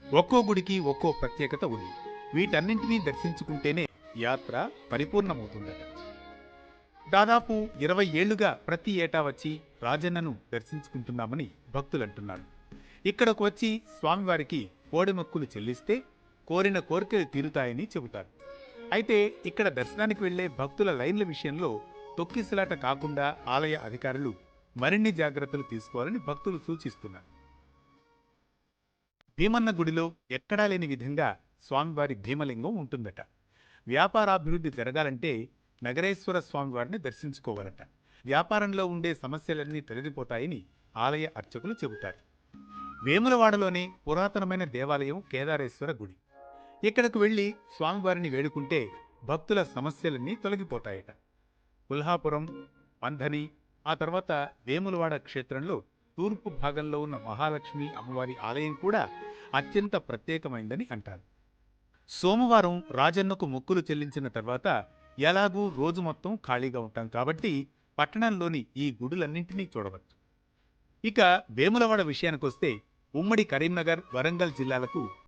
ఒక్కో గుడికి ఒక్కో ప్రత్యేకత ఉంది. వీటన్నింటినీ దర్శించుకుంటేనే యాత్ర పరిపూర్ణమవుతుందట. దాదాపు 20 ఏళ్లుగా ప్రతి ఏటా వచ్చి రాజన్నను దర్శించుకుంటున్నామని భక్తులంటున్నారు. ఇక్కడకు వచ్చి స్వామివారికి కోడెమొక్కులు చెల్లిస్తే కోరిన కోరికలు తీరుతాయని చెబుతారు. అయితే ఇక్కడ దర్శనానికి వెళ్లే భక్తుల లైన్ల విషయంలో తొక్కిసలాట కాకుండా ఆలయ అధికారులు మరిన్ని జాగ్రత్తలు తీసుకోవాలని భక్తులు సూచిస్తున్నారు. భీమన్న గుడిలో ఎక్కడా లేని విధంగా స్వామివారి భీమలింగం ఉంటుందట. వ్యాపారాభివృద్ధి జరగాలంటే నగరేశ్వర స్వామివారిని దర్శించుకోవాలట. వ్యాపారంలో ఉండే సమస్యలన్నీ తొలగిపోతాయని ఆలయ అర్చకులు చెబుతారు. వేములవాడలోని పురాతనమైన దేవాలయం కేదారేశ్వర గుడి. ఇక్కడకు వెళ్లి స్వామివారిని వేడుకుంటే భక్తుల సమస్యలన్నీ తొలగిపోతాయట. కుల్హాపురం, మంథని, ఆ తర్వాత వేములవాడ క్షేత్రంలో తూర్పు భాగంలో ఉన్న మహాలక్ష్మి అమ్మవారి ఆలయం కూడా అత్యంత ప్రత్యేకమైందని అంటారు. సోమవారం రాజన్నకు మొక్కులు చెల్లించిన తర్వాత ఎలాగూ రోజు మొత్తం ఖాళీగా ఉంటాం కాబట్టి పట్టణంలోని ఈ గుడులన్నింటినీ చూడవచ్చు. ఇక వేములవాడ విషయానికొస్తే ఉమ్మడి కరీంనగర్, వరంగల్ జిల్లాలకు